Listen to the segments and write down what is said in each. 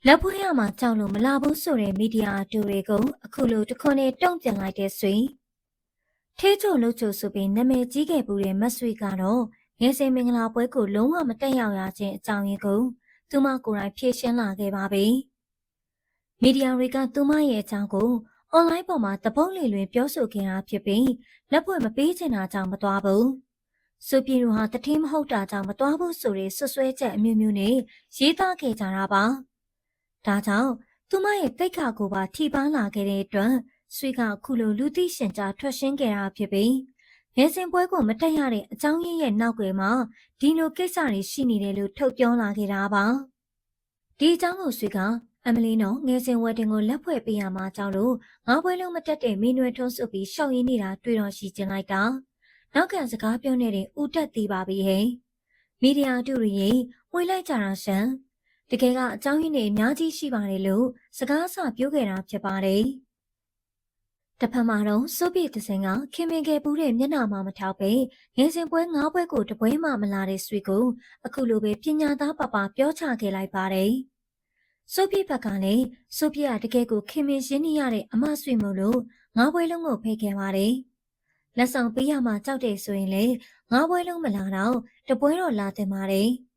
လက်ဖွေးရမှာကြောက်လို့မလာဘူးဆိုတဲ့မီဒီယာအတူတွေကိုအခုလိုတခွန်းနဲ့တုံ့ပြန်လိုက်တဲ့ဆွေထေးချိုလို့ချိုဆိုပြီးနာမည်ကြီးခဲ့ပူတဲ့မဆွေကတော့ငယ်စဉ်မင်္ဂလာပွဲကိုလုံးဝမတက်ရောက်ရခြင်းအကြောင်းရင်းကိုသူမကိုယ်တိုင်ဖြေရှင်းလာခဲ့ပါပြီ။မီဒီယာတွေကသူမရဲ့အကြောင်းကိုအွန်လိုင်းပေါ်မှာတပုတ်လေလွင်ပြောဆိုခဲ့တာဖြစ်ပြီးလက်ဖွေမပေးချင်တာကြောင့်မသွားဘူး။ဆိုပြည်သူဟာတထင်းမဟုတ်တာကြောင့်မသွားဘူးဆိုတဲ့ဆွဆွဲချက်အမျိုးမျိုးနဲ့ရေးသားခဲ့ကြတာပါ။ဒါကြောင့်သူမရဲ့တိတ်ခါကိုပါထိပန်းလာခဲ့တဲ့အတွက်ဆွေကခုလိုလူသိရှင်ကြားထွက်ရှင်းခဲ့တာဖြစ်ပြီးငယ်စဉ်ပွဲကိုမတက်ရတဲ့အကြောင်းရင်းရဲ့နောက်ွယ်မှာဒီလိုကိစ္စတွေရှိနေတယ်လို့ထုတ်ပြောလာခဲ့တာပါဒီအကြောင်းကိုဆွေကအမလီနော်ငယ်စဉ်ဝက်တင်ကိုလက်ဖွဲ့ပေးရမှာကြောင့်လို့ငါးပွဲလုံးမတက်တဲ့မင်းနွယ်ထုံးစုပ်ပြီးရှောက်ရင်းနေတာတွေ့တော့ရှိကျင်လိုက်တာနောက်ကန်စကားပြောနေတဲ့ဦးတက်သေးပါပြီဟဲ့မီဒီယာတူတွေဝေလိုက်ကြတာရှမ်းတကယ်ကအကြောင်းရင်းတွေအများကြီးရှိပါတယ်လို့စကားအစပြောခဲ့တာဖြစ်ပါတယ်။တစ်ဖက်မှာတော့စိုးပြေတစင်ကခင်မင်ခဲ့ပူးတဲ့မျက်နှာမှမထောက်ပဲငယ်စဉ်ပွဲ၅ပွဲကိုတပွဲမှမလာတဲ့ဆွေကိုအခုလိုပဲပညာသားပပပြောချခဲ့လိုက်ပါတယ်။စိုးပြေဘက်ကလည်းစိုးပြေကတကယ်ကိုခင်မင်ရင်းနှီးရတဲ့အမဆွေမို့လို့၅ပွဲလုံးကိုဖိတ်ခဲ့ပါတယ်။လက်ဆောင်ပေးရမှကြောက်တယ်ဆိုရင်လေ၅ပွဲလုံးမလာတော့တပွဲတော့လာတင်ပါတယ်။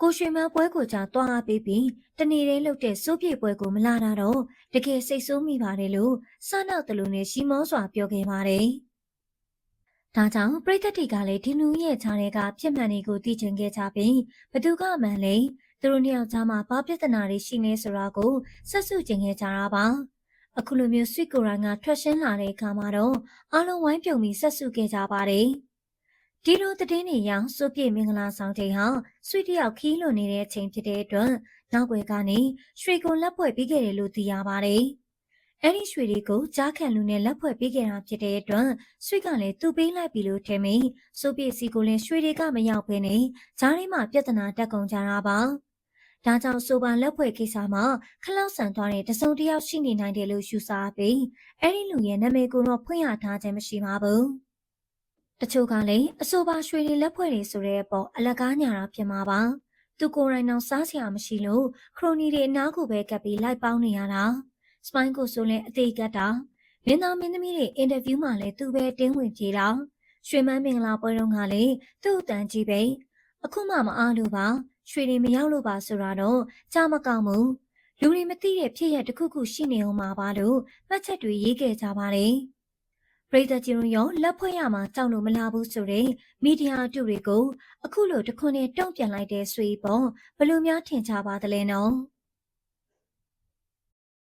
ကိုရွှေမန်းပွဲကိုကြာသွားအားပေးပြီးတနေ့တည်းလှုပ်တဲ့စိုးပြေပွဲကိုမလာတာတော့တကယ်စိတ်ဆိုးမိပါတယ်လို့စနောက်တလူနဲ့ရှီမောစွာပြောခဲ့ပါတယ်။ဒါကြောင့်ပရိသတ်တွေကလည်းဒီလူရဲ့ခြားတွေကပြစ်မှန်တွေကိုသိချင်ခဲ့ကြပြီးဘသူကမှန်လဲသူတို့နှစ်ယောက်ကြားမှာဘာပြဿနာတွေရှိနေဆိုတာကိုဆက်စုကျင်ခဲ့ကြတာပါ။အခုလိုမျိုးဆွေကိုရိုင်းကထွက်ရှင်းလာတဲ့အခါမှာတော့အားလုံးဝိုင်းပြုံပြီးဆက်စုခဲ့ကြပါတယ်။ဒီလိုသတင်းတွေရောစိုးပြေမင်္ဂလာဆောင်ချိန်ဟာဆွေတယောက်ခီးလွန်နေတဲ့အချိန်ဖြစ်တဲ့အတွက်နောက်ွယ်ကနေရွှေကိုလက်ဖွဲ့ပေးခဲ့တယ်လို့သိရပါတယ်။အဲဒီရွှေတွေကိုကြားခံလူနဲ့လက်ဖွဲ့ပေးခဲ့တာဖြစ်တဲ့အတွက်ဆွေကလည်းသူ့ပေးလိုက်ပြီလို့ထင်ပြီးစိုးပြေစီကိုလည်းရွှေတွေကမရောက်ဘဲနဲ့ဂျားထဲမှာပြဿနာတက်ကုန်ကြတာပါ။ဒါကြောင့်ဆိုပါလက်ဖွဲ့ကိစ္စမှာခလောက်ဆန်သွားတဲ့တစုံတစ်ယောက်ရှိနေနိုင်တယ်လို့ယူဆပြီးအဲဒီလူရဲ့နာမည်ကိုတော့ဖွင့်ရထားခြင်းမရှိပါဘူး။တချို့ကလည်းအဆိုပါရွှေတွေလက်ဖွဲ့တွေဆိုတဲ့အပေါ်အလကားညာတာဖြစ်မှာပါသူကိုယ်တိုင်တော့စားစရာမရှိလို့ခရိုနီတွေအနားကိုပဲကပ်ပြီးလိုက်ပေါင်းနေရတာစပိုင်းကိုဆိုလည်းအသေးကတ်တာမင်းသားမင်းသမီးတွေအင်တာဗျူးမှာလည်းသူပဲတင်းဝင်ပြေးတာရွှေမန်းမင်္ဂလာပွဲတုန်းကလည်းသူ့အတန်ကြီးပဲအခုမှမအားလို့ပါရွှေတွေမရောက်လို့ပါဆိုတာတော့ကြားမကောင်းဘူးလူတွေမသိတဲ့ဖြစ်ရတစ်ခုခုရှိနေအောင်မှာပါလို့မှတ်ချက်တွေရေးခဲ့ကြပါတယ်ပရိသတ်ကြီးရောလက်ဖွဲ့ရမှာကြောက်လို့မလာဘူးဆိုတဲ့မီဒီယာအတူတွေကိုအခုလိုတခွန်းနဲ့တုံ့ပြန်လိုက်တဲ့ဆွေပေါ့ဘလို့များထင်ကြပါသလဲနော်